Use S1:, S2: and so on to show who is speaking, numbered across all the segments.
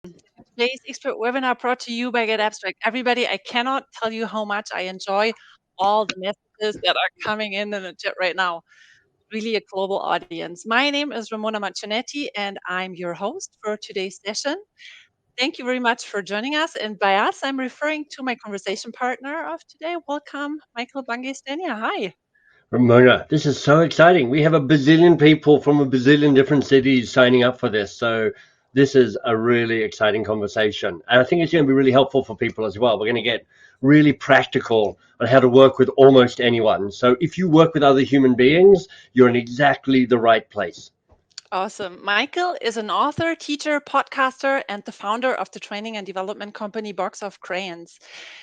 S1: Today's expert webinar brought to you by Get Abstract. Everybody, I cannot tell you how much I enjoy all the messages that are coming in the chat right now. Really a global audience. My name is Ramona Mancianetti, and I'm your host for today's session. Thank you very much for joining us. And by us, I'm referring to my conversation partner of today. Welcome, Michael Bungay Stanier. Hi.
S2: Ramona, this is so exciting. We have a bazillion people from a bazillion different cities signing up for this. So this is a really exciting conversation. And I think it's going to be really helpful for people as well. We're going to get really practical on how to work with almost anyone. So if you work with other human beings, you're in exactly the right place.
S1: Awesome. Michael is an author, teacher, podcaster, and the founder of the training and development company Box of Crayons.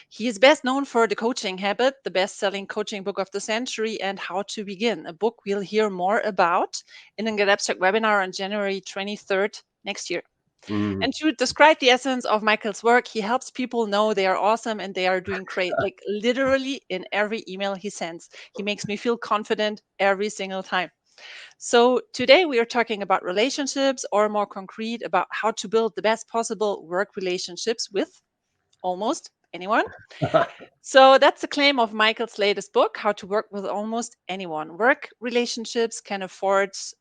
S1: He is best known for The Coaching Habit, the best selling coaching book of the century, and How to Begin, a book we'll hear more about in an Get Abstract webinar on January 23rd next year.
S2: Mm.
S1: And to describe the essence of Michael's work, he helps people know they are awesome and they are doing great. Like literally in every email he sends, he makes me feel confident every single time. So, today we are talking about relationships, or more concrete, about how to build the best possible work relationships with almost anyone. So, that's the claim of Michael's latest book, How to Work with Almost Anyone. Work relationships can affect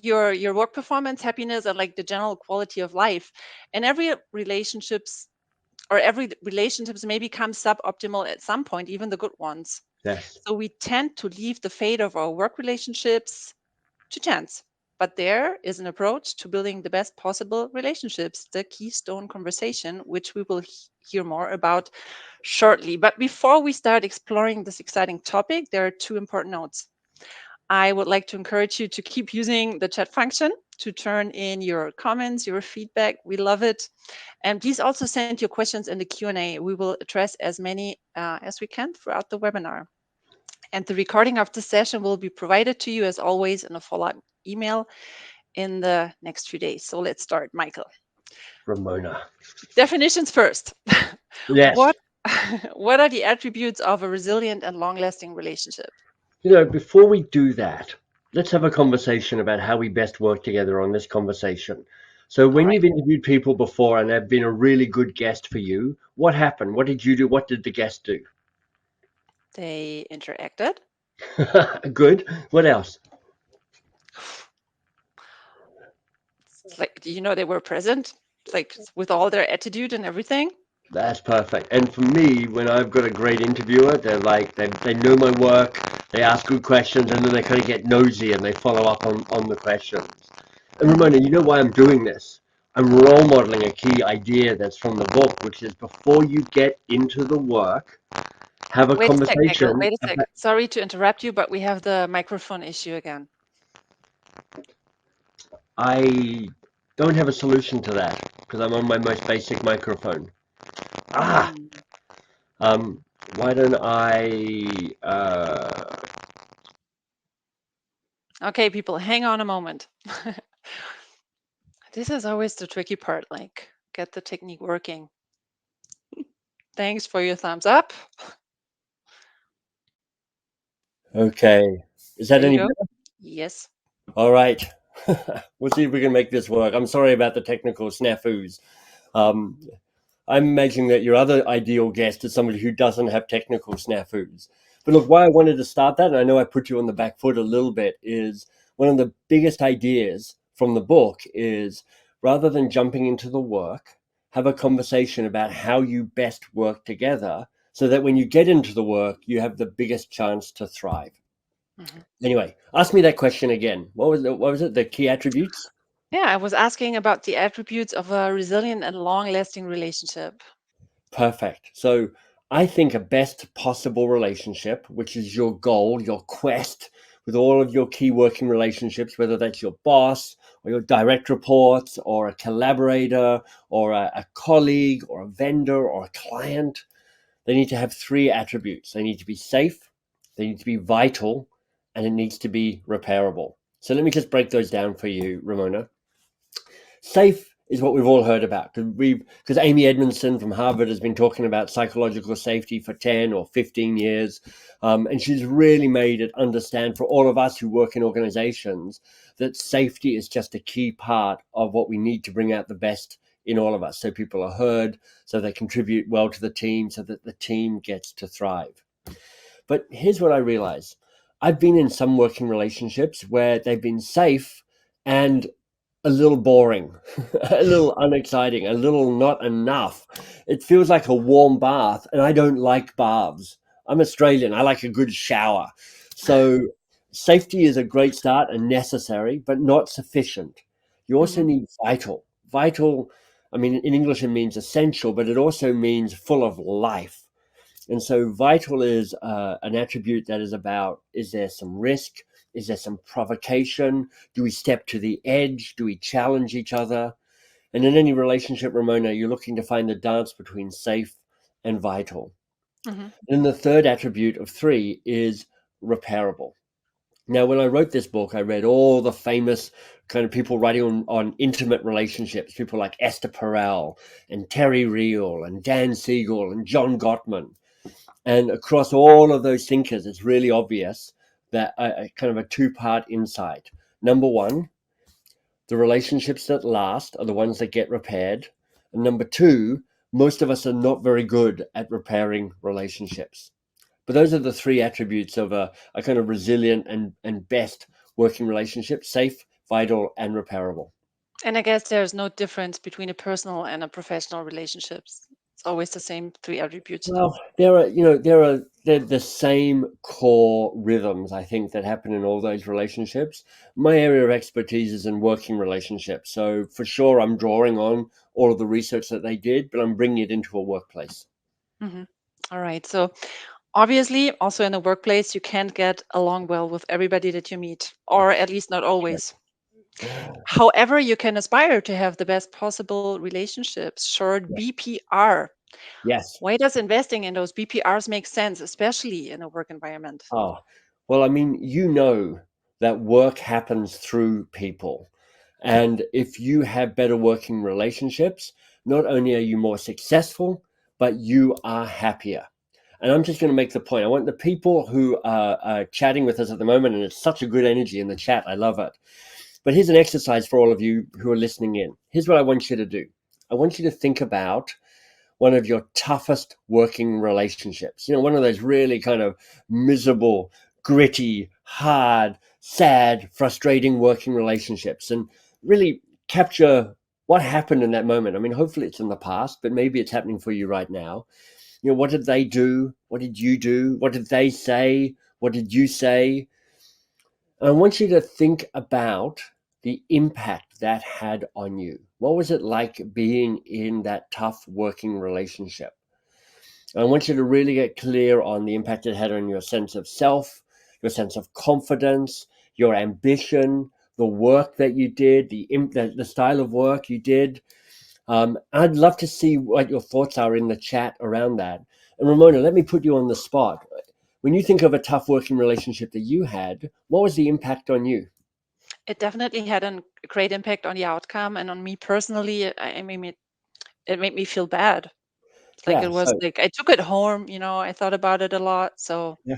S1: your work performance, happiness, and like the general quality of life. And every relationships may become suboptimal at some point, even the good ones.
S2: Yes.
S1: So we tend to leave the fate of our work relationships to chance. But there is an approach to building the best possible relationships, the Keystone Conversation, which we will hear more about shortly. But before we start exploring this exciting topic, there are two important notes. I would like to encourage you to keep using the chat function to turn in your comments, your feedback. We love it. And please also send your questions in the Q&A. We will address as many as we can throughout the webinar. And the recording of the session will be provided to you as always in a follow-up email in the next few days. So let's start, Michael.
S2: Ramona.
S1: Definitions first.
S2: Yes.
S1: what what are the attributes of a resilient and long-lasting relationship?
S2: Before we do that, let's have a conversation about how we best work together on this conversation. So,
S1: All
S2: when
S1: right.
S2: you've interviewed people before and they've been a really good guest for you, what happened? What did you do? What did the guest do?
S1: They interacted.
S2: Good. What else?
S1: It's like, they were present, like with all their attitude and everything.
S2: That's perfect. And for me, when I've got a great interviewer, they're like, they know my work, they ask good questions, and then they kind of get nosy and they follow up on the questions. And Ramona, you know why I'm doing this? I'm role modeling a key idea that's from the book, which is before you get into the work, have a
S1: Wait a sec, Michael.
S2: conversation
S1: Wait a sec.
S2: about.
S1: Sorry to interrupt you, but we have the microphone issue again.
S2: I don't have a solution to that because I'm on my most basic microphone. Ah,
S1: Hmm.
S2: um, why don't I?
S1: Okay, people, hang on a moment. This is always the tricky part, like get the technique working. Thanks for your thumbs up.
S2: Okay, is
S1: There
S2: that
S1: you
S2: any
S1: go.
S2: better?
S1: Yes.
S2: All right, we'll see if we can make this work. I'm sorry about the technical snafus. Um, I'm imagining that your other ideal guest is somebody who doesn't have technical snafus. But look, why I wanted to start that, and I know I put you on the back foot a little bit, is one of the biggest ideas from the book is rather than jumping into the work, have a conversation about how you best work together so that when you get into the work, you have the biggest chance to thrive.
S1: Mhm.
S2: Anyway, ask me that question again. What was it? The key attributes?
S1: Yeah, I was asking about the attributes of a resilient and long-lasting relationship.
S2: Perfect. So I think a best possible relationship, which is your goal, your quest with all of your key working relationships, whether that's your boss or your direct reports or a collaborator or a colleague or a vendor or a client, they need to have three attributes. They need to be safe, they need to be vital, and it needs to be repairable. So let me just break those down for you, Ramona. Safe is what we've all heard about. Because Amy Edmondson from Harvard has been talking about psychological safety for 10 or 15 years. And she's really made it understand for all of us who work in organizations that safety is just a key part of what we need to bring out the best in all of us. So people are heard, so they contribute well to the team, so that the team gets to thrive. But here's what I realize. I've been in some working relationships where they've been safe and a little boring, a little unexciting, a little not enough. It feels like a warm bath, and I don't like baths. I'm Australian. I like a good shower. So safety is a great start and necessary, but not sufficient. You also
S1: Hmm.
S2: need vital. Vital, I mean, in English it means essential, but it also means full of life. And so vital is an attribute that is about, is there some risk? Is there some provocation? Do we step to the edge? Do we challenge each other? And in any relationship, Ramona, you're looking to find the dance between safe and vital.
S1: Hmm.
S2: And the third attribute of 3 is repairable. Now, when I wrote this book, I read all the famous kind of people writing on intimate relationships, people like Esther Perel and Terry Real and Dan Siegel and John Gottman. And across all of those thinkers, it's really obvious that a kind of a two-part insight. Number one, the relationships that last are the ones that get repaired. And number two, most of us are not very good at repairing relationships. But those are the 3 attributes of a kind of resilient and best working relationship: safe, vital, and repairable.
S1: And I guess there's no difference between a personal and a professional relationships. It's always the same three attributes.
S2: Well, they're the same core rhythms, I think, that happen in all those relationships. My area of expertise is in working relationships, so for sure I'm drawing on all of the research that they did, but I'm bringing it into a workplace.
S1: Hmm. All right. So obviously, also in the workplace, you can't get along well with everybody that you meet, or at least not always. However, you can aspire to have the best possible relationships. Short
S2: Yeah.
S1: BPR.
S2: Yes.
S1: Why does investing in those BPRs make sense, especially in a work environment?
S2: Oh, well, I mean, you know that work happens through people. And if you have better working relationships, not only are you more successful, but you are happier. And I'm just going to make the point. I want the people who are chatting with us at the moment, and it's such a good energy in the chat. I love it. But here's an exercise for all of you who are listening in. Here's what I want you to do. I want you to think about one of your toughest working relationships. You know, one of those really kind of miserable, gritty, hard, sad, frustrating working relationships, and really capture what happened in that moment. I mean, hopefully it's in the past, but maybe it's happening for you right now. You know, what did they do? What did you do? What did they say? What did you say? And I want you to think about the impact that had on you. What was it like being in that tough working relationship? I want you to really get clear on the impact it had on your sense of self, your sense of confidence, your ambition, the work that you did, the style of work you did. I'd love to see what your thoughts are in the chat around that. And Ramona, let me put you on the spot. When you think of a tough working relationship that you had, what was the impact on you?
S1: It definitely had a great impact on the outcome, and on me personally, it made me feel bad. It's like it
S2: Yeah,
S1: was
S2: so
S1: like I took it home. I thought about it a lot. So
S2: yeah,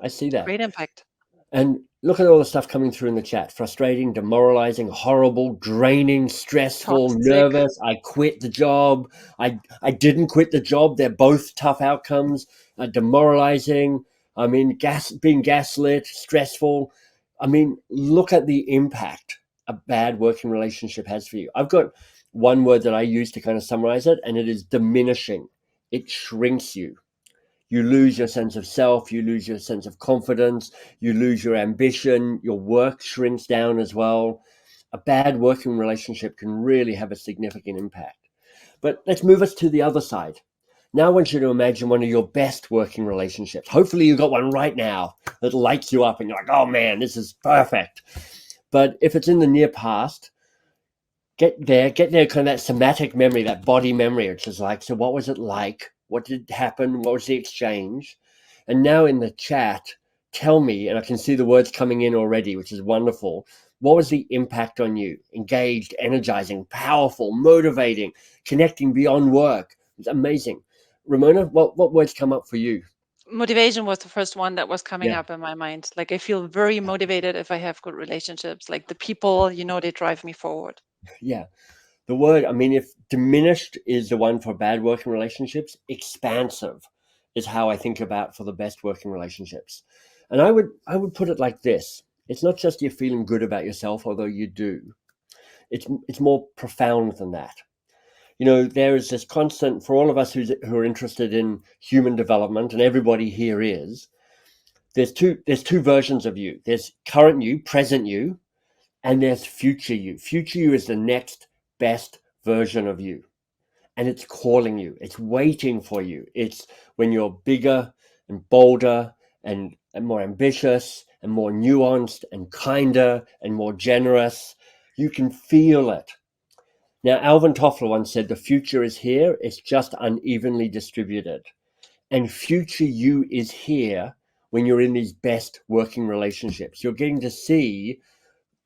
S2: I see that.
S1: great impact.
S2: And look at all the stuff coming through in the chat: frustrating, demoralizing, horrible, draining, stressful,
S1: Toxic.
S2: nervous. I quit the job. I didn't quit the job. They're both tough outcomes. Demoralizing. I mean, being gaslit, stressful. I mean, look at the impact a bad working relationship has for you. I've got one word that I use to kind of summarize it, and it is diminishing. It shrinks you. You lose your sense of self, you lose your sense of confidence, you lose your ambition, your work shrinks down as well. A bad working relationship can really have a significant impact. But let's move us to the other side. Now I want you to imagine one of your best working relationships. Hopefully you've got one right now that lights you up and you're like, oh man, this is perfect. But if it's in the near past, get there, kind of that somatic memory, that body memory, which is like, so what was it like? What did happen? What was the exchange? And now in the chat, tell me, and I can see the words coming in already, which is wonderful. What was the impact on you? Engaged, energizing, powerful, motivating, connecting beyond work. It's amazing. Ramona, what words come up for you?
S1: Motivation was the first one that was coming
S2: Yeah,
S1: up in my mind. Like I feel very motivated if I have good relationships. Like the people, they drive me forward.
S2: yeah. The word, I mean, if diminished is the one for bad working relationships, expansive is how I think about for the best working relationships. And I would put it like this. It's not just you're feeling good about yourself, although you do. It's more profound than that. There is this constant for all of us who are interested in human development, and everybody here is. There's two versions of you. There's current you, present you, and there's future you. Future you is the next best version of you, and it's calling you. It's waiting for you. It's when you're bigger and bolder and more ambitious and more nuanced and kinder and more generous. You can feel it. Now, Alvin Toffler once said, the future is here, it's just unevenly distributed. And future you is here when you're in these best working relationships. You're getting to see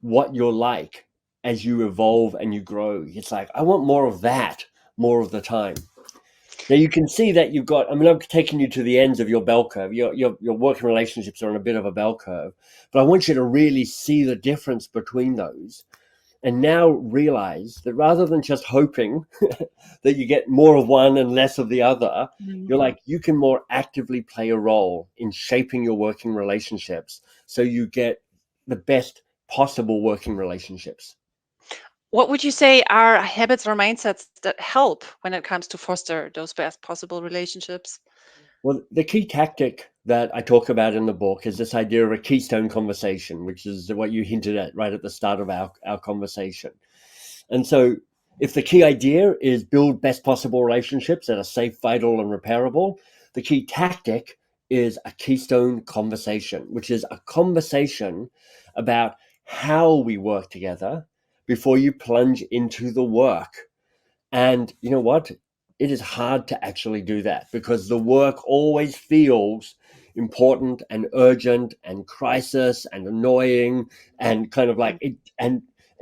S2: what you're like as you evolve and you grow. It's like, I want more of that more of the time. Now you can see that you've got, I mean, I'm taking you to the ends of your bell curve. Your working relationships are on a bit of a bell curve, but I want you to really see the difference between those and now realize that rather than just hoping that you get more of one and less of the other,
S1: Mm.
S2: you're like, you can more actively play a role in shaping your working relationships so you get the best possible working relationships.
S1: What would you say are habits or mindsets that help when it comes to foster those best possible relationships?
S2: Well, the key tactic that I talk about in the book is this idea of a keystone conversation, which is what you hinted at right at the start of our conversation. And so, if the key idea is build best possible relationships that are safe, vital, and repairable, the key tactic is a keystone conversation, which is a conversation about how we work together before you plunge into the work. And you know what? It is hard to actually do that because the work always feels important and urgent and crisis and annoying and kind of like it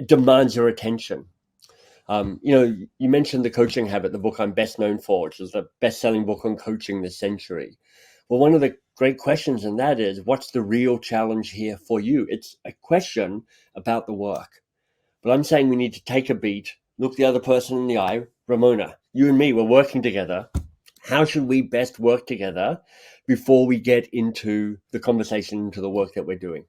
S2: demands your attention. You mentioned the coaching habit, the book I'm best known for, which is the best-selling book on coaching this century. Well, one of the great questions in that is, what's the real challenge here for you? It's a question about the work. But I'm saying we need to take a beat, look the other person in the eye. Ramona, you and me, we're working together. How should we best work together before we get into the conversation, into the work that we're doing?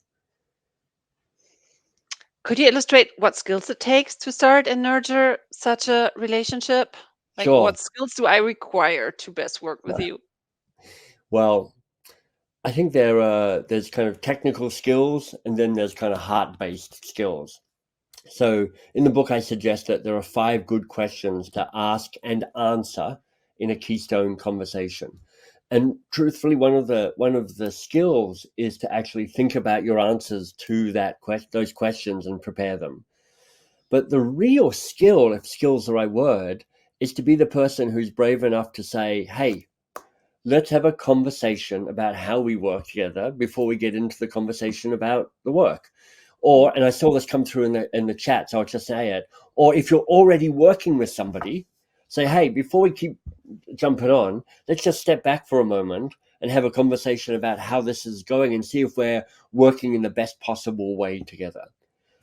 S1: Could you illustrate what skills it takes to start and nurture such a relationship? Like,
S2: Sure.
S1: what skills do I require to best work with you?
S2: Well, I think there's kind of technical skills and then there's kind of heart-based skills. So in the book, I suggest that there are 5 good questions to ask and answer in a keystone conversation. And truthfully, one of the skills is to actually think about your answers to those questions and prepare them. But the real skill, if skill's the right word, is to be the person who's brave enough to say, "Hey, let's have a conversation about how we work together before we get into the conversation about the work." Or, and I saw this come through in the chat, so I'll just say it. Or if you're already working with somebody, say, hey, before we keep jumping on, let's just step back for a moment and have a conversation about how this is going and see if we're working in the best possible way together.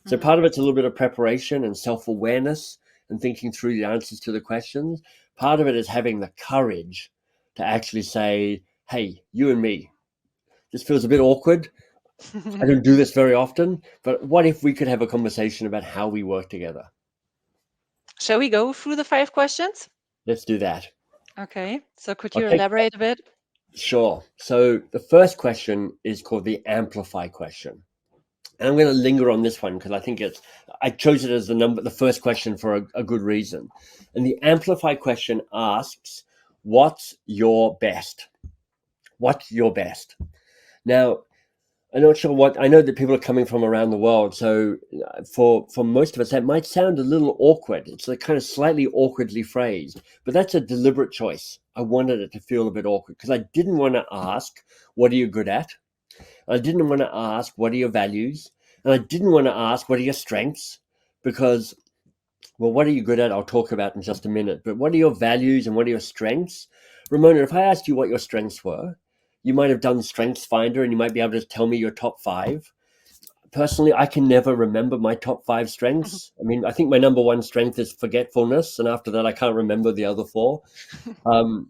S2: So
S1: Mm.
S2: part of it's a little bit of preparation and self-awareness and thinking through the answers to the questions. Part of it is having the courage to actually say, hey, you and me, this feels a bit awkward. I don't do this very often, but what if we could have a conversation about how we work together?
S1: Shall we go through the 5 questions?
S2: Let's do that.
S1: Okay. So could
S2: I'll
S1: you
S2: take
S1: elaborate a bit?
S2: Sure. So the first question is called the amplify question. And I'm going to linger on this one because I think I chose it as the first question for a good reason. And the amplify question asks, what's your best? What's your best? Now, I'm not sure I know that people are coming from around the world. So for most of us, that might sound a little awkward. It's like kind of slightly awkwardly phrased, but that's a deliberate choice. I wanted it to feel a bit awkward because I didn't want to ask, what are you good at? I didn't want to ask, what are your values? And I didn't want to ask, what are your strengths? Because, well, what are you good at? I'll talk about in just a minute. But what are your values and what are your strengths? Ramona, if I asked you what your strengths were, you might have done Strengths Finder and you might be able to tell me your top five. Personally, I can never remember my top five strengths. I mean, I think my number one strength is forgetfulness. And after that, I can't remember the other four. Um,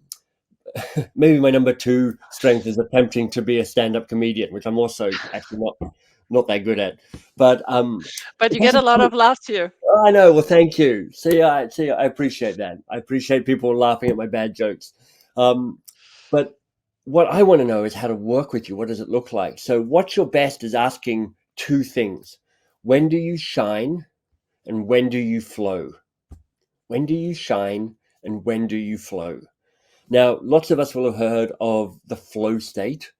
S2: Maybe my number two strength is attempting to be a stand-up comedian, which I'm also actually not that good at. But
S1: But
S2: it
S1: you get a
S2: doesn't.
S1: lot of laughs here.
S2: I know. Well, thank you. See, I appreciate that. I appreciate people laughing at my bad jokes. Um, but what I want to know is how to work with you. What does it look like? So, what's your best is asking two things: when do you shine, and when do you flow? When do you shine, and when do you flow? Now, lots of us will have heard of the flow state.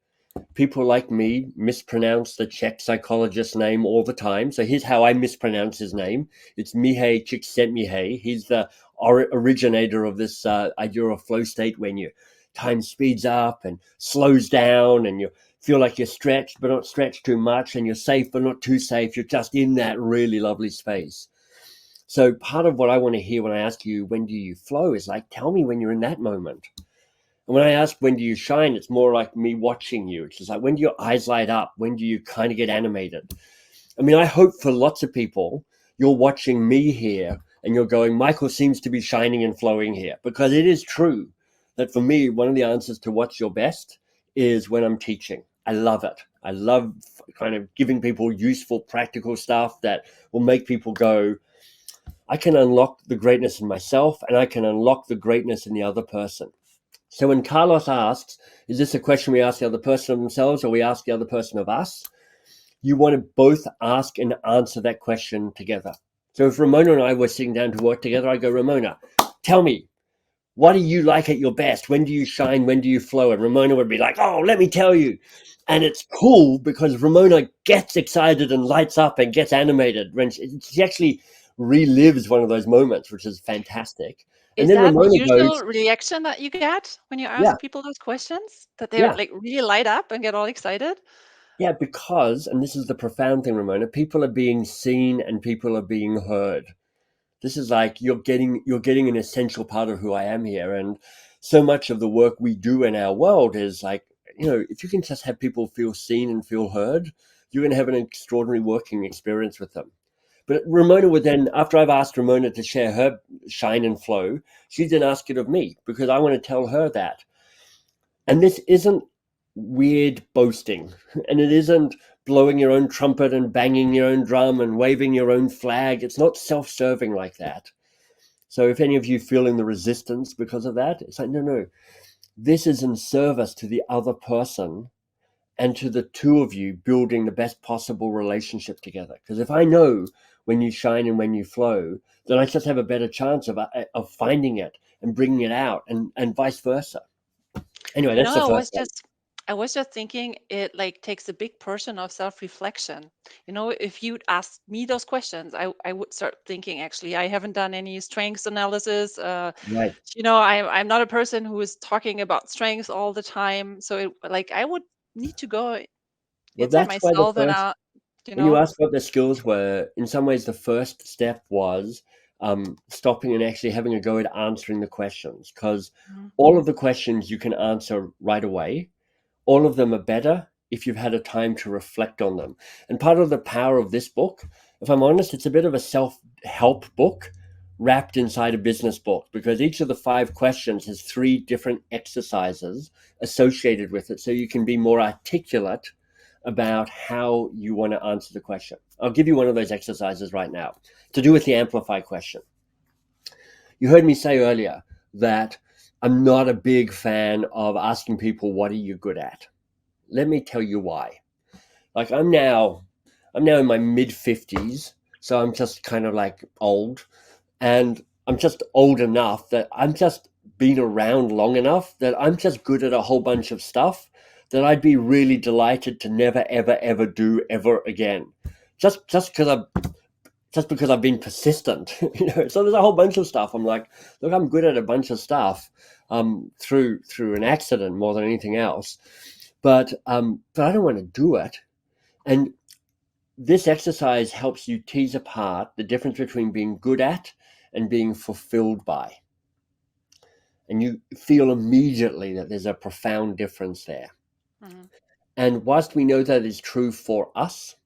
S2: People like me mispronounce the Czech psychologist's name all the time. So here's how I mispronounce his name. It's Mihai Csikszentmihalyi. He's the originator of this idea of flow state, when your time speeds up and slows down and you feel like you're stretched but not stretched too much, and you're safe but not too safe. You're just in that really lovely space. So part of what I want to hear when I ask you, when do you flow, is like, tell me when you're in that moment. And when I ask, when do you shine, it's more like me watching you. It's just like, when do your eyes light up? When do you kind of get animated? I mean, I hope for lots of people, you're watching me here and you're going, Michael seems to be shining and flowing here. Because it is true that for me, one of the answers to what's your best is when I'm teaching. I love it. I love kind of giving people useful, practical stuff that will make people go, I can unlock the greatness in myself and I can unlock the greatness in the other person. So when Carlos asks, is this a question we ask the other person of themselves or we ask the other person of us? You want to both ask and answer that question together. So if Ramona and I were sitting down to work together, I go, Ramona, tell me, what do you like at your best? When do you shine? When do you flow? And Ramona would be like, oh, let me tell you. And it's cool because Ramona gets excited and lights up and gets animated when she actually relives one of those moments, which is fantastic. And
S1: Is
S2: then
S1: that the
S2: Ramona
S1: usual
S2: goes,
S1: reaction that you get when you
S2: yeah,
S1: ask people those questions? That they're
S2: yeah.
S1: like really light up and get all excited?
S2: Yeah, because, and this is the profound thing, Ramona, people are being seen and people are being heard. This is like you're getting an essential part of who I am here. And so much of the work we do in our world is like, if you can just have people feel seen and feel heard, you're going to have an extraordinary working experience with them. But Ramona would then, after I've asked Ramona to share her shine and flow, she'd then ask it of me because I want to tell her that. And this isn't weird boasting, and it isn't blowing your own trumpet and banging your own drum and waving your own flag. It's not self serving like that. So if any of you feeling the resistance because of that, it's like, no, no, this is in service to the other person and to the two of you building the best possible relationship together. Because if I know when you shine and when you flow, then I just have a better chance of finding it and bringing it out, and vice versa. Anyway,
S1: You
S2: that's
S1: know,
S2: the first one.
S1: I was just thinking it like takes a big portion of self-reflection. You know, if you'd asked me those questions, I would start thinking, actually, I haven't done any strengths analysis.
S2: Right.
S1: I'm not a person who is talking about strengths all the time. So like I would need to go
S2: Well,
S1: inside
S2: that's why the
S1: myself and
S2: first,
S1: you
S2: when you
S1: know.
S2: asked what the skills were, in some ways, the first step was stopping and actually having a go at answering the questions. Because
S1: Mhm.
S2: all of the questions you can answer right away, all of them are better if you've had a time to reflect on them. And part of the power of this book, if I'm honest, it's a bit of a self help book wrapped inside a business book because each of the five questions has three different exercises associated with it so you can be more articulate about how you want to answer the question. I'll give you one of those exercises right now to do with the amplify question. You heard me say earlier that I'm not a big fan of asking people, what are you good at? Let me tell you why. Like I'm now in my mid 50s, so I'm just kind of like old, and I'm just old enough that I'm just been around long enough that I'm just good at a whole bunch of stuff that I'd be really delighted to never ever ever do ever again. Just because I've been persistent, So there's a whole bunch of stuff. I'm like, look, I'm good at a bunch of stuff, through an accident more than anything else, but I don't want to do it. And this exercise helps you tease apart the difference between being good at and being fulfilled by. And you feel immediately that there's a profound difference there.
S1: Mm-hmm.
S2: And whilst we know that is true for us,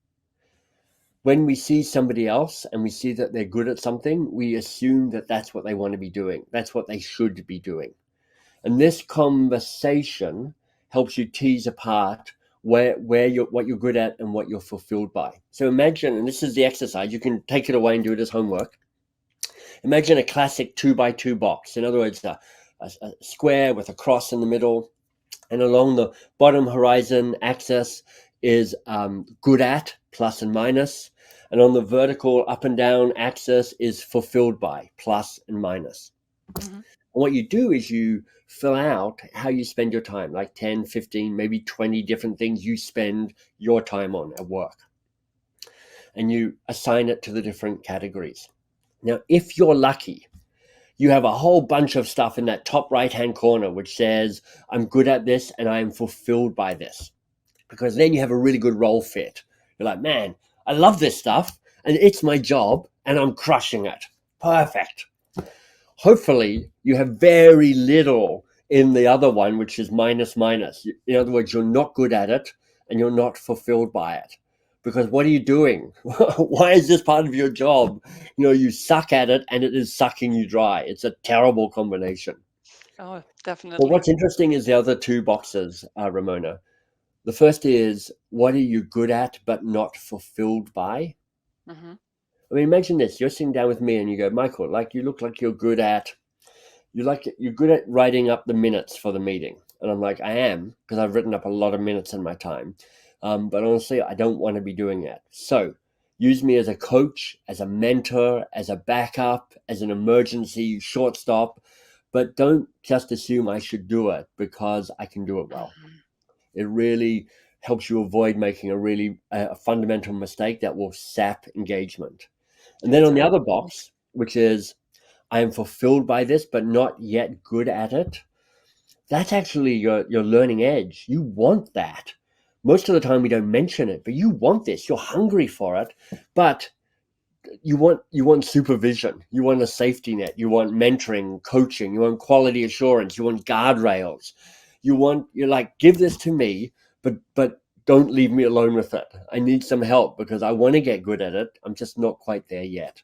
S2: when we see somebody else and we see that they're good at something, we assume that that's what they want to be doing. That's what they should be doing. And this conversation helps you tease apart where you're what you're good at and what you're fulfilled by. So imagine, and this is the exercise, you can take it away and do it as homework. Imagine a classic 2x2 box. In other words, a square with a cross in the middle, and along the bottom horizon axis is good at, plus and minus, and on the vertical up and down axis is fulfilled by, plus and minus.
S1: Mm-hmm.
S2: And what you do is you fill out how you spend your time, like 10, 15, maybe 20 different things you spend your time on at work. And you assign it to the different categories. Now, if you're lucky, you have a whole bunch of stuff in that top right hand corner which says, I'm good at this and I am fulfilled by this. Because then you have a really good role fit. You're like, man, I love this stuff and it's my job and I'm crushing it. Perfect. Hopefully, you have very little in the other one, which is minus minus. In other words, you're not good at it and you're not fulfilled by it. Because what are you doing? Why is this part of your job? You suck at it and it is sucking you dry. It's a terrible combination.
S1: Oh,
S2: But
S1: definitely.
S2: what's interesting is the other two boxes, Ramona. The first is, what are you good at but not fulfilled by?
S1: Mm-hmm.
S2: I mean, imagine this. You're sitting down with me and you go, Michael, like you look like you're good at writing up the minutes for the meeting. And I'm like, I am, because I've written up a lot of minutes in my time. But honestly, I don't want to be doing that. So use me as a coach, as a mentor, as a backup, as an emergency shortstop. But don't just assume I should do it because I can do it well.
S1: Mm-hmm.
S2: It really helps you avoid making a fundamental mistake that will sap engagement. And then on the other
S1: Absolutely.
S2: box, which is I am fulfilled by this, but not yet good at it. That's actually your learning edge. You want that. Most of the time we don't mention it, but you want this. You're hungry for it, but you want supervision. You want a safety net. You want mentoring, coaching. You want quality assurance. You want guardrails. You're like, give this to me, but don't leave me alone with it. I need some help because I want to get good at it. I'm just not quite there yet.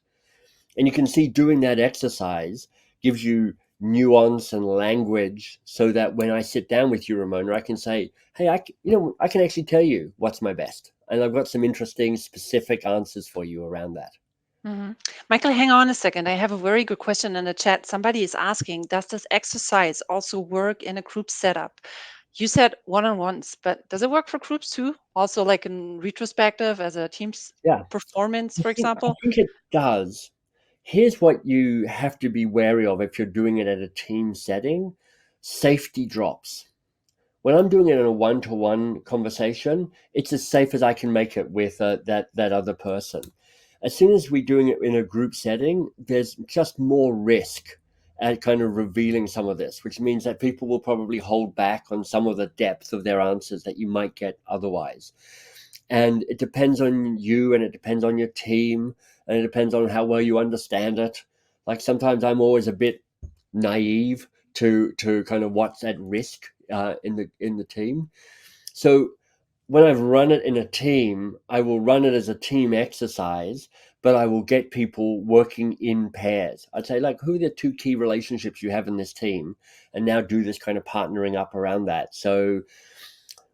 S2: And you can see doing that exercise gives you nuance and language so that when I sit down with you, Ramona, I can say, hey, I can actually tell you what's my best. And I've got some interesting specific answers for you around that.
S1: Mhm. Michael, hang on a second. I have a very good question in the chat. Somebody is asking, does this exercise also work in a group setup? You said one-on-ones, but does it work for groups too? Also, like in retrospective as a team's
S2: Yeah,
S1: performance, for
S2: I
S1: example?
S2: think it does. Here's what you have to be wary of if you're doing it at a team setting: safety drops. When I'm doing it in a one-to-one conversation, it's as safe as I can make it with that other person. As soon as we're doing it in a group setting, there's just more risk at kind of revealing some of this, which means that people will probably hold back on some of the depth of their answers that you might get otherwise. And it depends on you, and it depends on your team, and it depends on how well you understand it. Like sometimes I'm always a bit naive to kind of what's at risk in the team. So when I've run it in a team, I will run it as a team exercise, but I will get people working in pairs. I'd say, like, who are the two key relationships you have in this team? And now do this kind of partnering up around that. So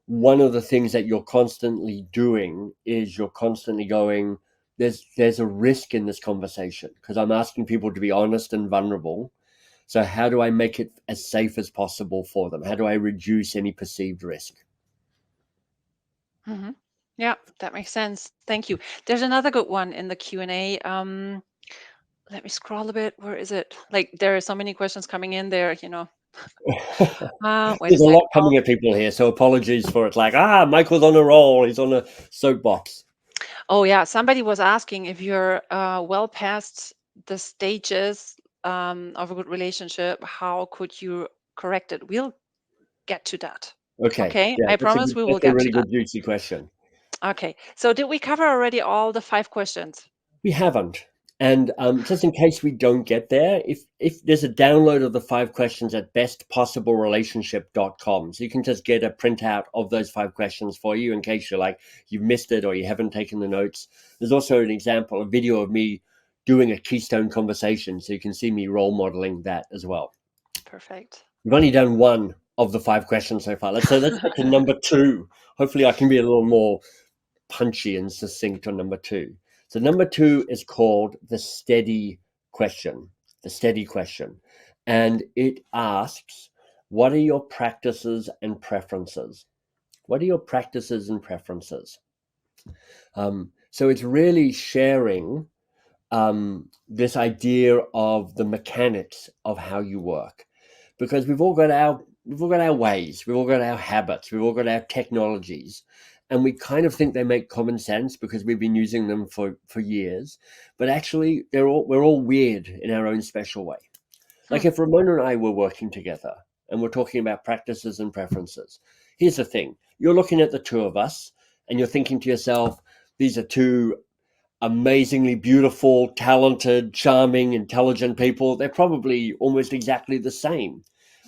S2: one of the things that you're constantly doing is you're constantly going, there's a risk in this conversation because I'm asking people to be honest and vulnerable. So how do I make it as safe as possible for them? How do I reduce any perceived risk?
S1: Hmm. Yeah, that makes sense. Thank you. There's another good one in the Q&A. Let me scroll a bit. Where is it? Like, there are so many questions coming in there. Wait a
S2: There's a
S1: sec.
S2: lot coming at people here, so apologies for it. Like, Michael's on a roll. He's on a soapbox.
S1: Oh, yeah. Somebody was asking if you're well past the stages of a good relationship, how could you correct it? We'll get to that.
S2: Okay,
S1: Okay.
S2: yeah,
S1: I promise we will
S2: that's a
S1: get to
S2: really
S1: that.
S2: good juicy question.
S1: Okay. So did we cover already all the 5 questions?
S2: We haven't. And just in case we don't get there, if there's a download of the 5 questions at bestpossiblerelationship.com, so you can just get a printout of those 5 questions for you in case you're like you've missed it or you haven't taken the notes. There's also an example, a video of me doing a keystone conversation, so you can see me role modeling that as well.
S1: Perfect.
S2: We've only done one of the 5 questions so far. Let's get to number two. Hopefully, I can be a little more punchy and succinct on number two. So number two is called the steady question. The steady question. And it asks, what are your practices and preferences? What are your practices and preferences? So it's really sharing this idea of the mechanics of how you work, because we've all got our ways, we've all got our habits, we've all got our technologies, and we kind of think they make common sense because we've been using them for years, but actually we're all weird in our own special way.
S1: Hmm.
S2: Like if Ramona and I were working together and we're talking about practices and preferences, here's the thing: you're looking at the two of us and you're thinking to yourself, these are two amazingly beautiful, talented, charming, intelligent people. They're probably almost exactly the same.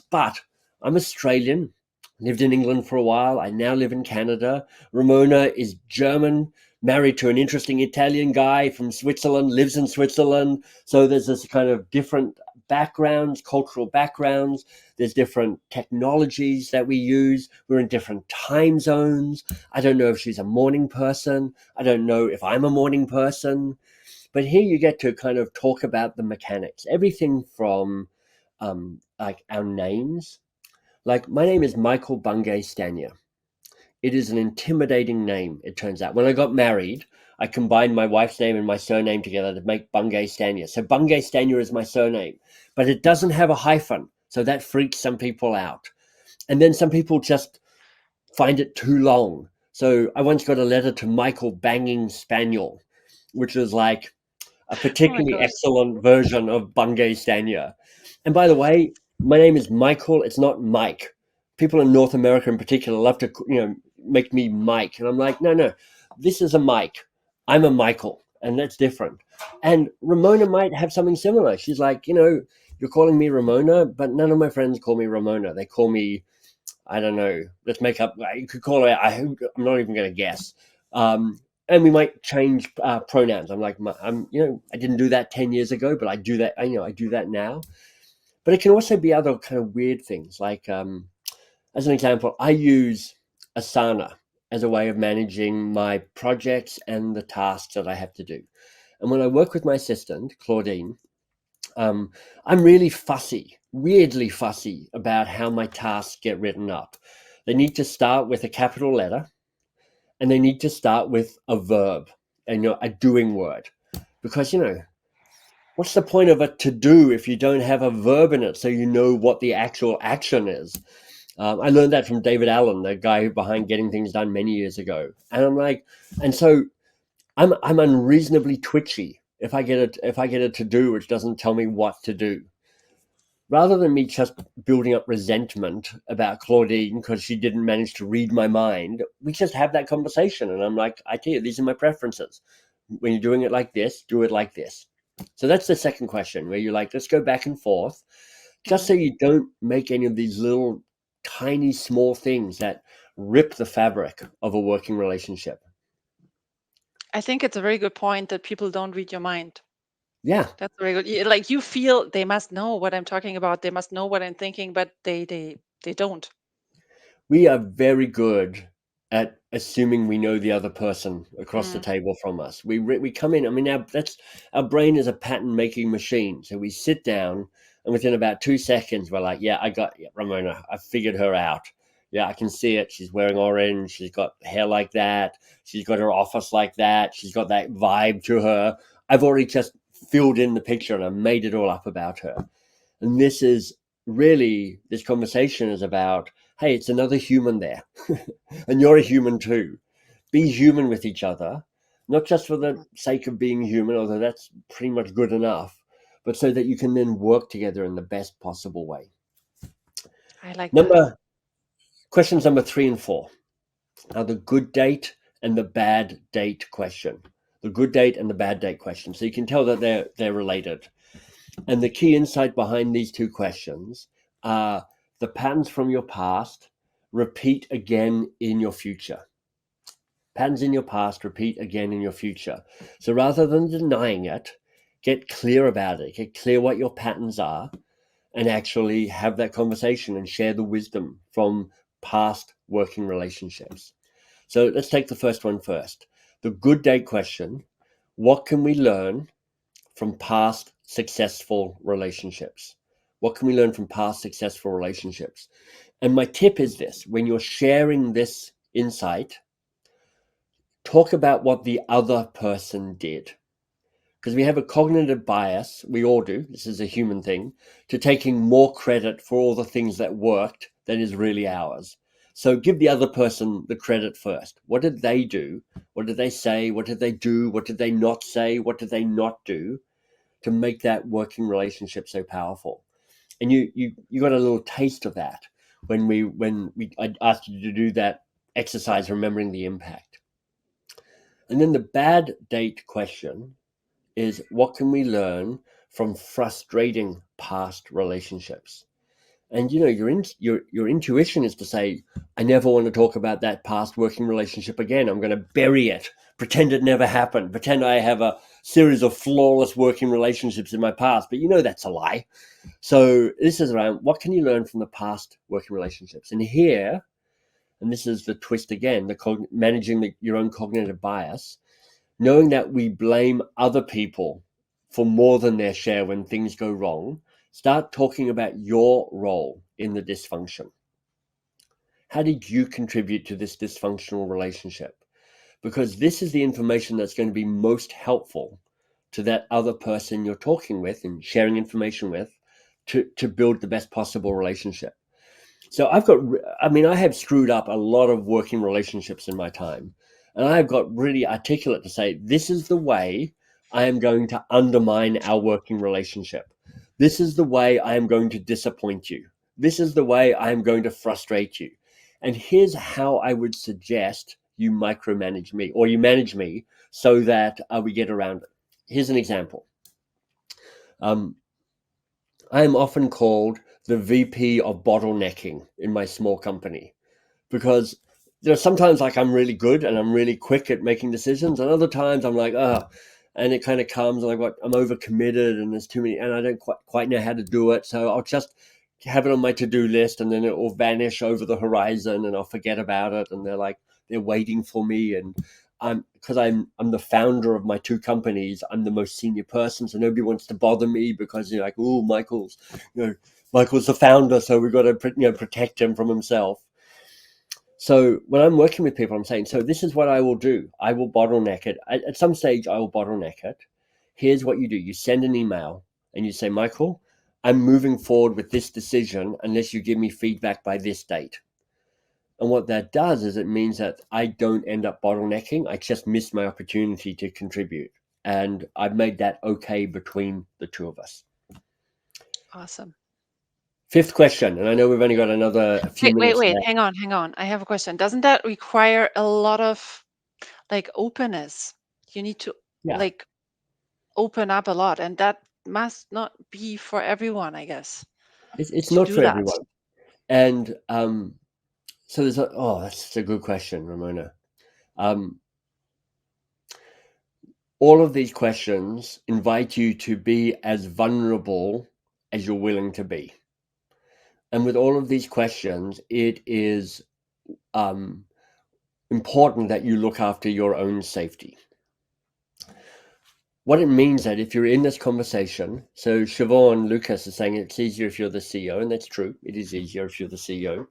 S2: But I'm Australian, lived in England for a while. I now live in Canada. Ramona is German, married to an interesting Italian guy from Switzerland, lives in Switzerland. So there's this kind of different backgrounds, cultural backgrounds. There's different technologies that we use. We're in different time zones. I don't know if she's a morning person. I don't know if I'm a morning person. But here you get to kind of talk about the mechanics, everything from like our names. Like my name is Michael Bungay Stanier. It is an intimidating name, it turns out. When I got married, I combined my wife's name and my surname together to make Bungay Stanier. So Bungay Stanier is my surname, but it doesn't have a hyphen. So that freaks some people out. And then some people just find it too long. So I once got a letter to Michael Banging Spaniel, which was like a
S1: Oh my
S2: particularly
S1: gosh.
S2: excellent version of Bungay Stanier. And by the way, my name is Michael. It's not Mike. People in North America, in particular, love to make me Mike, and I'm like, no, no, this is a Mike. I'm a Michael, and that's different. And Ramona might have something similar. She's like, you're calling me Ramona, but none of my friends call me Ramona. They call me, I don't know. Let's make up. You could call it. I'm not even going to guess. And we might change pronouns. I'm like, I didn't do that 10 years ago, but I do that. I do that now. But it can also be other kind of weird things. Like, as an example, I use Asana as a way of managing my projects and the tasks that I have to do. And when I work with my assistant, Claudine, I'm really fussy, weirdly fussy about how my tasks get written up. They need to start with a capital letter and they need to start with a verb and a doing word. Because, what's the point of a to do if you don't have a verb in it so you know what the actual action is? I learned that from David Allen, the guy behind Getting Things Done many years ago. And I'm like, and so I'm unreasonably twitchy if I get a to do which doesn't tell me what to do. Rather than me just building up resentment about Claudine because she didn't manage to read my mind, we just have that conversation. And I'm like, I tell you, these are my preferences. When you're doing it like this, do it like this. So that's the second question where you're like, let's go back and forth, just
S1: Hmm.
S2: so you don't make any of these little tiny small things that rip the fabric of a working relationship.
S1: I think it's a very good point that people don't read your mind.
S2: Yeah,
S1: That's very good. Like you feel they must know what I'm talking about. They must know what I'm thinking, but they don't.
S2: we are very good at assuming we know the other person across the
S1: Mm.
S2: table from us. We come in. I mean, our brain is a pattern making machine. So we sit down, and within about 2 seconds, we're like, "Yeah, I got Ramona. I figured her out. Yeah, I can see it. She's wearing orange. She's got hair like that. She's got her office like that. She's got that vibe to her. I've already just filled in the picture and I made it all up about her." And this is really, this conversation is about, hey, it's another human there. And you're a human too. Be human with each other, not just for the
S1: Mm.
S2: sake of being human, although that's pretty much good enough, but so that you can then work together in the best possible way.
S1: I like that.
S2: Number Questions number 3 and 4 are the good date and the bad date question. The good date and the bad date question. So you can tell that they're related. And the key insight behind these two questions are the patterns from your past repeat again in your future. Patterns in your past repeat again in your future. So rather than denying it, get clear about it. Get clear what your patterns are and actually have that conversation and share the wisdom from past working relationships. So let's take the first one first. The good date question. What can we learn from past successful relationships? What can we learn from past successful relationships? And my tip is this: when you're sharing this insight, talk about what the other person did. Because we have a cognitive bias, we all do, this is a human thing, to taking more credit for all the things that worked than is really ours. So give the other person the credit first. What did they do? What did they say? What did they do? What did they not say? What did they not do to make that working relationship so powerful? And you got a little taste of that when I asked you to do that exercise, remembering the impact. And then the bad date question is, what can we learn from frustrating past relationships? And your intuition is to say, I never want to talk about that past working relationship again. I'm going to bury it, pretend it never happened, pretend I have a series of flawless working relationships in my past. But that's a lie. So this is around, what can you learn from the past working relationships? And here, and this is the twist again, managing your own cognitive bias, knowing that we blame other people for more than their share when things go wrong. Start talking about your role in the dysfunction. How did you contribute to this dysfunctional relationship? Because this is the information that's going to be most helpful to that other person you're talking with and sharing information with to build the best possible relationship. So I have screwed up a lot of working relationships in my time. And I've got really articulate to say, this is the way I am going to undermine our working relationship. This is the way I am going to disappoint you. This is the way I am going to frustrate you. And here's how I would suggest you micromanage me, or you manage me, so that we get around it. Here's an example. I am often called the VP of bottlenecking in my small company, because there's sometimes like I'm really good and I'm really quick at making decisions, and other times I'm like, and it kind of comes and I'm overcommitted and there's too many and I don't quite know how to do it. So I'll just have it on my to-do list and then it will vanish over the horizon and I'll forget about it. And they're waiting for me. And because I'm the founder of my two companies, I'm the most senior person. So nobody wants to bother me because you're like, oh, Michael's the founder. So we've got to protect him from himself. So when I'm working with people, I'm saying, so this is what I will do. I will bottleneck it. At some stage, I will bottleneck it. Here's what you do. You send an email and you say, Michael, I'm moving forward with this decision unless you give me feedback by this date. And what that does is it means that I don't end up bottlenecking. I just miss my opportunity to contribute. And I've made that okay between the two of us.
S1: Awesome.
S2: Fifth question, and I know we've only got another few minutes
S1: Wait.
S2: left.
S1: Hang on. I have a question. Doesn't that require a lot of openness? You need to
S2: Yeah,
S1: open up a lot, and that must not be for everyone, I guess,
S2: it's
S1: to
S2: not
S1: do
S2: for
S1: that.
S2: everyone. And so that's a good question, Ramona. All of these questions invite you to be as vulnerable as you're willing to be. And with all of these questions, it is important that you look after your own safety. What it means that if you're in this conversation, so Siobhan Lucas is saying it's easier if you're the CEO, and that's true. It is easier if you're the CEO.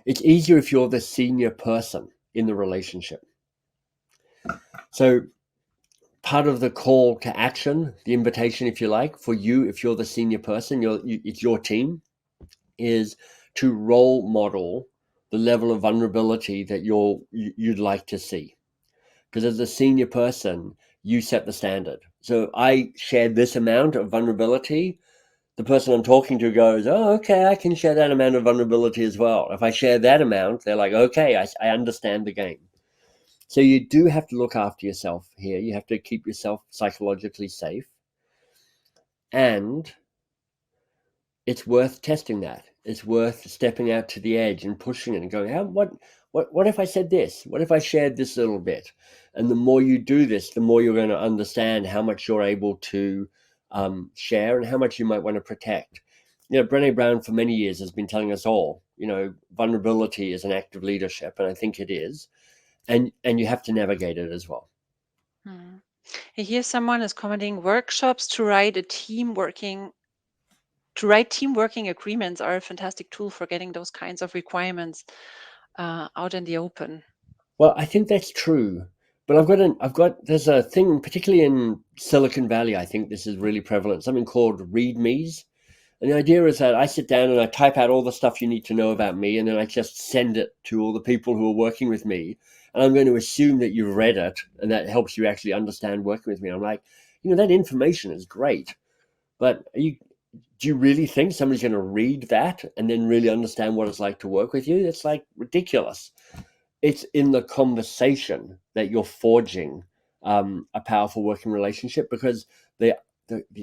S2: It's easier if you're the senior person in the relationship. So part of the call to action, the invitation, if you like, for you, if you're the senior person, it's your team, is to role model the level of vulnerability that you'd like to see. Because as a senior person, you set the standard. So I share this amount of vulnerability. The person I'm talking to goes, oh, okay, I can share that amount of vulnerability as well. If I share that amount, they're like, okay, I understand the game. So you do have to look after yourself here. You have to keep yourself psychologically safe. And it's worth testing that. It's worth stepping out to the edge and pushing it and going, what if I said this? What if I shared this little bit? And the more you do this, the more you're going to understand how much you're able to share and how much you might want to protect. Brené Brown for many years has been telling us all, vulnerability is an act of leadership, and I think it is. And you have to navigate it as well.
S1: Mm. Here someone is commenting workshops to write team working agreements are a fantastic tool for getting those kinds of requirements out in the open.
S2: Well, I think that's true. But there's a thing, particularly in Silicon Valley, I think this is really prevalent, something called read Mees. And the idea is that I sit down and I type out all the stuff you need to know about me, and then I just send it to all the people who are working with me. And I'm going to assume that you've read it, and that helps you actually understand working with me. I'm like, that information is great, but do you really think somebody's going to read that and then really understand what it's like to work with you? It's like ridiculous. It's in the conversation that you're forging a powerful working relationship, because the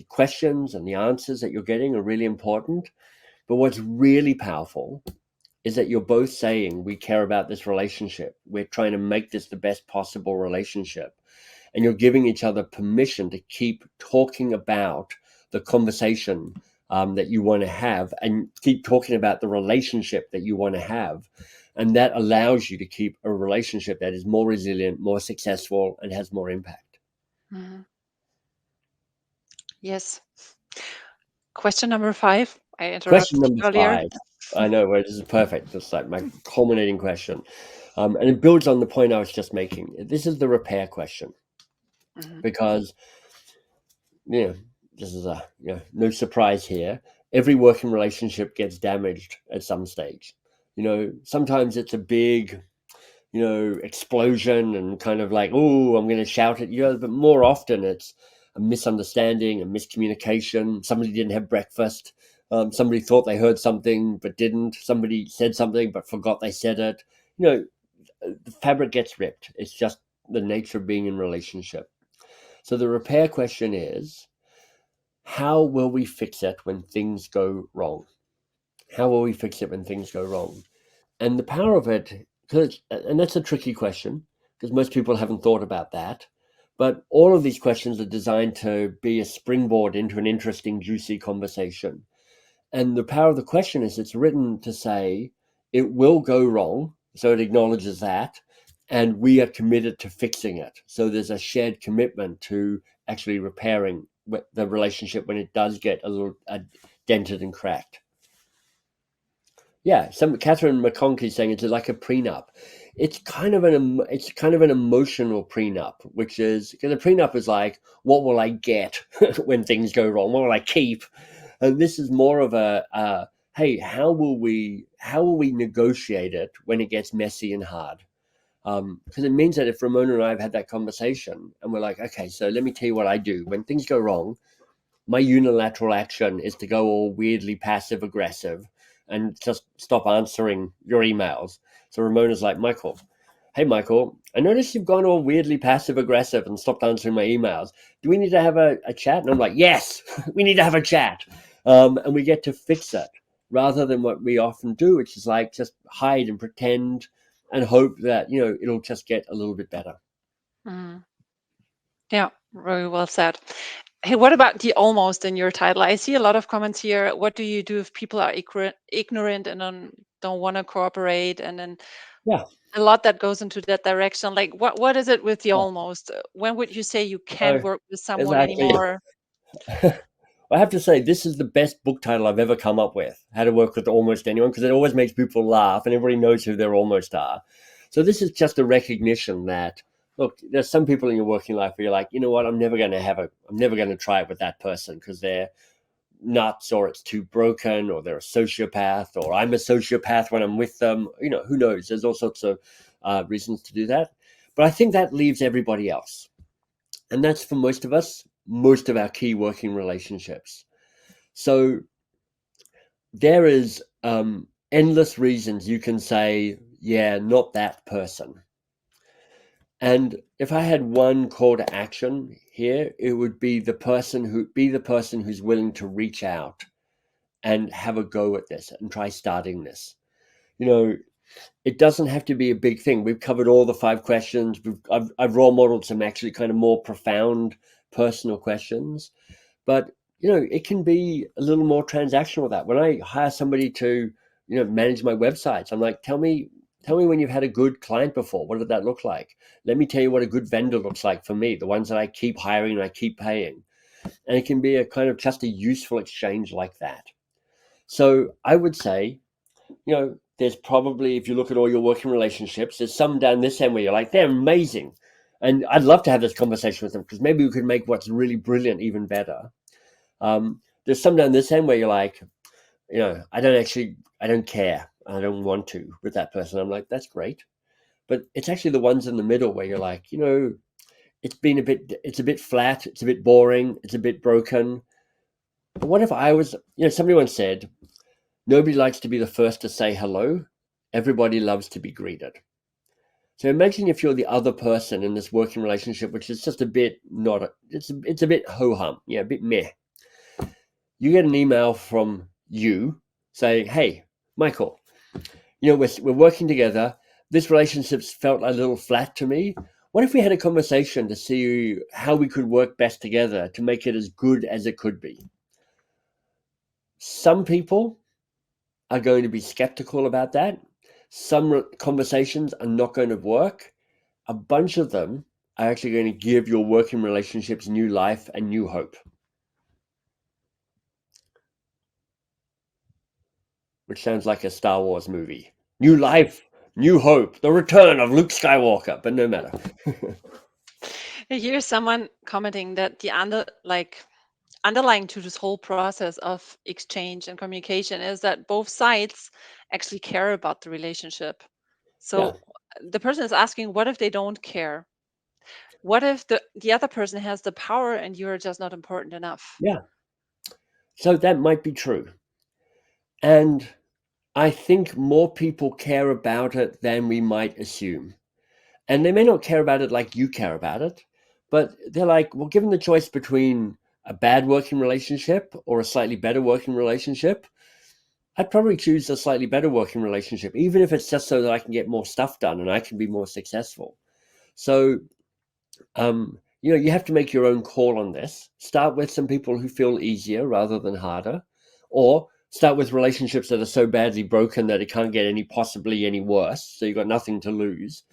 S2: questions and the answers that you're getting are really important. But what's really powerful is that you're both saying, we care about this relationship. We're trying to make this the best possible relationship. And you're giving each other permission to keep talking about the conversation that you want to have, and keep talking about the relationship that you want to have. And that allows you to keep a relationship that is more resilient, more successful, and has more impact.
S1: Mhm. Yes. Question number 5. I
S2: Question
S1: interrupted you
S2: number
S1: earlier.
S2: 5. I know, well, this is perfect. It's like my culminating question. And it builds on the point I was just making. This is the repair question,
S1: Mhm.
S2: because, you know, this is no surprise here. Every working relationship gets damaged at some stage. Sometimes it's a big, explosion and kind of like, oh, I'm going to shout at you. But more often it's a misunderstanding, a miscommunication. Somebody didn't have breakfast. Somebody thought they heard something but didn't. Somebody said something but forgot they said it. The fabric gets ripped. It's just the nature of being in relationship. So the repair question is, how will we fix it when things go wrong? How will we fix it when things go wrong? And the power of it, and that's a tricky question, because most people haven't thought about that. But all of these questions are designed to be a springboard into an interesting, juicy conversation. And the power of the question is, it's written to say it will go wrong. So it acknowledges that. And we are committed to fixing it. So there's a shared commitment to actually repairing the relationship when it does get a little dented and cracked. Yeah, some Catherine McConkie saying it's like a prenup. It's kind of an emotional prenup, which is, because a prenup is like, what will I get when things go wrong? What will I keep? And this is more of hey, how will we negotiate it when it gets messy and hard? Because it means that if Ramona and I have had that conversation and we're like, okay, so let me tell you what I do when things go wrong. My unilateral action is to go all weirdly passive aggressive and just stop answering your emails. So Ramona's like, Michael, hey, Michael, I noticed you've gone all weirdly passive aggressive and stopped answering my emails. Do we need to have a chat? And I'm like, yes, we need to have a chat. And we get to fix it, rather than what we often do, which is like just hide and pretend and hope that, it'll just get a little bit better.
S1: Mhm. Yeah, very well said. Hey, what about the almost in your title? I see a lot of comments here. What do you do if people are ignorant and don't want to cooperate? And then
S2: Yeah.
S1: a lot that goes into that direction. Like, what is it with the almost? When would you say you can't
S2: So
S1: work with someone
S2: exactly.
S1: anymore?
S2: I have to say, this is the best book title I've ever come up with, How to Work with Almost Anyone, because it always makes people laugh and everybody knows who their almost are. So this is just a recognition that, look, there's some people in your working life where you're like, you know what, I'm never going to try it with that person because they're nuts, or it's too broken, or they're a sociopath, or I'm a sociopath when I'm with them. Who knows? There's all sorts of reasons to do that. But I think that leaves everybody else. And that's for most of us, most of our key working relationships. So there is endless reasons you can say, yeah, not that person. And if I had one call to action here, it would be the person who's willing to reach out and have a go at this and try starting this. You know, it doesn't have to be a big thing. We've covered all the 5 questions. I've role modeled some actually kind of more profound personal questions, but it can be a little more transactional with that. When I hire somebody to manage my websites, I'm like, tell me when you've had a good client before. What did that look like? Let me tell you what a good vendor looks like for me, the ones that I keep hiring and I keep paying. And it can be a kind of just a useful exchange like that. So I would say, there's probably, if you look at all your working relationships, there's some down this end where you're like, they're amazing. And I'd love to have this conversation with them because maybe we could make what's really brilliant even better. There's some down this end where you're like, I don't care. I don't want to with that person. I'm like, that's great. But it's actually the ones in the middle where you're like, it's a bit flat. It's a bit boring. It's a bit broken. But what if I was, somebody once said, nobody likes to be the first to say hello. Everybody loves to be greeted. So imagine if you're the other person in this working relationship, which is just a bit it's a bit ho-hum, a bit meh. You get an email from you saying, hey, Michael, we're working together. This relationship's felt a little flat to me. What if we had a conversation to see how we could work best together to make it as good as it could be? Some people are going to be skeptical about that. Some conversations are not going to work. A bunch of them are actually going to give your working relationships new life and new hope. Which sounds like a Star Wars movie. New life, new hope, the return of Luke Skywalker, but no matter.
S1: Here's someone commenting that the underlying to this whole process of exchange and communication is that both sides actually care about the relationship.
S2: Yeah,
S1: So the person is asking, what if they don't care? What if the other person has the power and you're just not important enough?
S2: yeah. So that might be true. And I think more people care about it than we might assume. And they may not care about it like you care about it, but they're like, well, given the choice between a bad working relationship or a slightly better working relationship, I'd probably choose a slightly better working relationship, even if it's just so that I can get more stuff done and I can be more successful. So, you have to make your own call on this. Start with some people who feel easier rather than harder, or start with relationships that are so badly broken that it can't get possibly any worse. So you've got nothing to lose.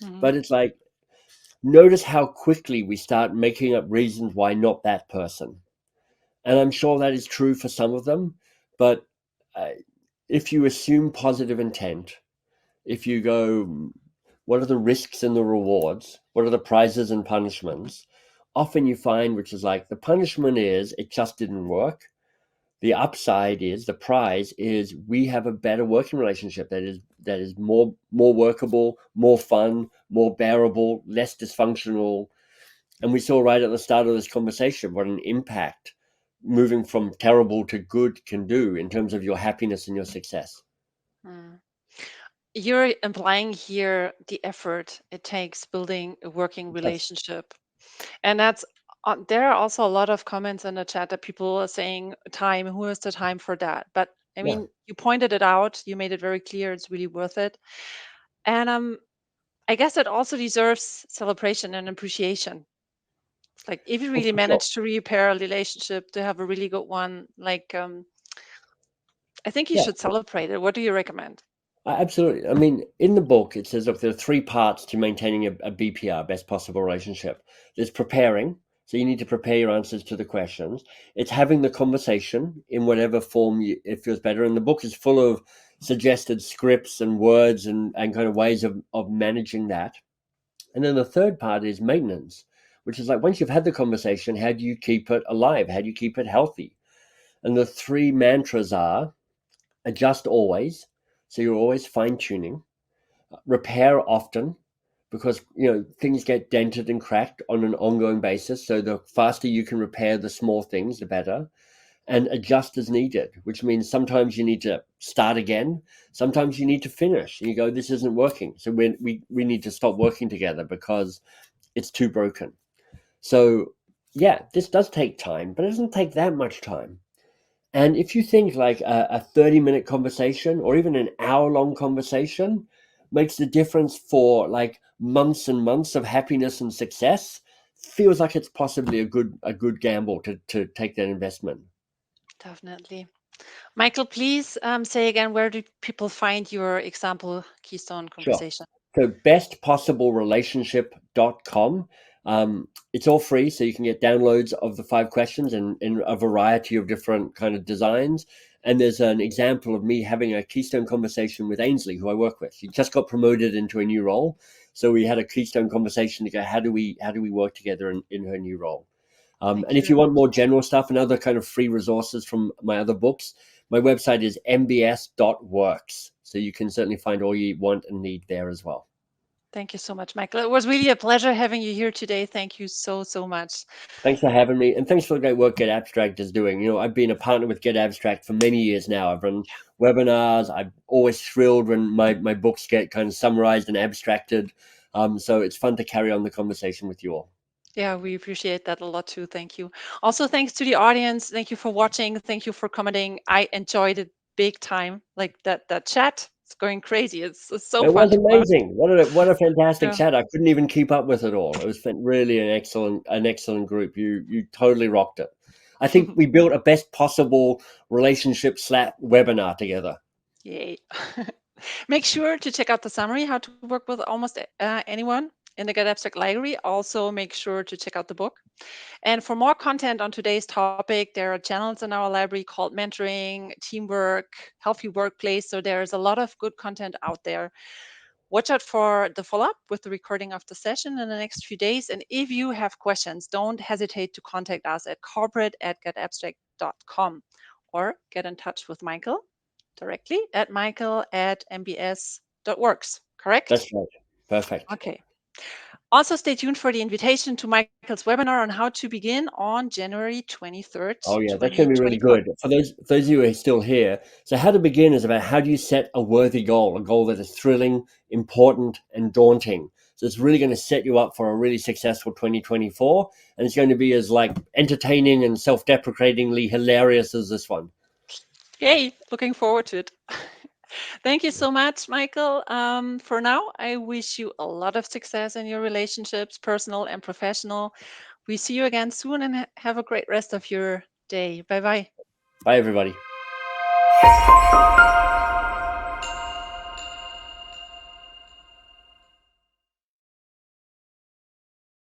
S1: Mhm.
S2: But it's like, notice how quickly we start making up reasons why not that person. And I'm sure that is true for some of them. But uh, if you assume positive intent, if you go, what are the risks and the rewards? What are the prizes and punishments? Often you find, which is like, the punishment is it just didn't work. The upside is, the prize is, we have a better working relationship that is more workable, more fun, more bearable, less dysfunctional. And we saw right at the start of this conversation what an impact moving from terrible to good can do in terms of your happiness and your success.
S1: Mm. You're implying here the effort it takes building a working
S2: Yes.
S1: relationship. And there are also a lot of comments in the chat that people are saying time, who has the time for that? But I
S2: Yeah.
S1: mean, you pointed it out, you made it very clear it's really worth it. And I guess it also deserves celebration and appreciation. Like if you
S2: Oh,
S1: really
S2: for sure.
S1: manage to repair a relationship, to have a really good one, I think you
S2: Yeah.
S1: should celebrate it. What do you recommend?
S2: Absolutely. I mean, in the book, it says, look, there are 3 parts to maintaining a BPR, best possible relationship. There's preparing. So you need to prepare your answers to the questions. It's having the conversation in whatever form it feels better. And the book is full of suggested scripts and words and kind of ways of managing that. And then the third part is maintenance, which is like, once you've had the conversation, how do you keep it alive? How do you keep it healthy? And the 3 mantras are adjust always. So you're always fine tuning, repair often, because things get dented and cracked on an ongoing basis. So the faster you can repair the small things, the better. and adjust as needed, which means sometimes you need to start again. Sometimes you need to finish and you go, this isn't working. So we need to stop working together because it's too broken. So yeah, this does take time, but it doesn't take that much time. And if you think like a 30-minute conversation or even an hour-long conversation makes the difference for like months and months of happiness and success, feels like it's possibly a good gamble to take that investment.
S1: Definitely. Michael, please say again, where do people find your example Keystone
S2: Sure.
S1: conversation?
S2: So bestpossiblerelationship.com. It's all free, so you can get downloads of the 5 questions in a variety of different kind of designs. And there's an example of me having a Keystone conversation with Ainsley, who I work with. She just got promoted into a new role, so we had a Keystone conversation to go, how do we work together in her new role.
S1: Thank
S2: And
S1: you
S2: if
S1: very
S2: you want
S1: much.
S2: more general stuff and other kind of free resources from my other books, my website is mbs.works. So you can certainly find all you want and need there as well.
S1: Thank you so much, Michael. It was really a pleasure having you here today. Thank you so, so much.
S2: Thanks for having me, and thanks for the great work Get Abstract is doing. I've been a partner with Get Abstract for many years now. I've run webinars. I'm always thrilled when my books get kind of summarized and abstracted. So it's fun to carry on the conversation with you all.
S1: Yeah, we appreciate that a lot too. Thank you. Also, thanks to the audience. Thank you for watching. Thank you for commenting. I enjoyed it big time. Like that chat, it's going crazy. It's so
S2: It
S1: fun
S2: was
S1: to watch.
S2: amazing. What a fantastic
S1: Yeah.
S2: chat. I couldn't even keep up with it all. It was really an excellent group. You totally rocked it. I think we built a best possible relationship slap webinar together.
S1: Yay. Make sure to check out the summary, how to work with almost anyone in the Get Abstract library. Also, make sure to check out the book. And for more content on today's topic, there are channels in our library called Mentoring, Teamwork, Healthy Workplace. So there's a lot of good content out there. Watch out for the follow up with the recording of the session in the next few days. And if you have questions, don't hesitate to contact us at corporate@getabstract.com or get in touch with Michael directly at michael@mbs.works. Correct?
S2: That's right. Perfect.
S1: Okay. Also, stay tuned for the invitation to Michael's webinar on how to begin on January 23rd,
S2: Oh yeah, that's going to be really
S1: 2025.
S2: good for those of you who are still here. So, how to begin is about how do you set a worthy goal, a goal that is thrilling, important, and daunting. So it's really going to set you up for a really successful 2024, and it's going to be as like entertaining and self-deprecatingly hilarious as this one.
S1: Yay, looking forward to it. Thank you so much, Michael. For now, I wish you a lot of success in your relationships, personal and professional. We see you again soon and have a great rest of your day. Bye bye.
S2: Bye, everybody.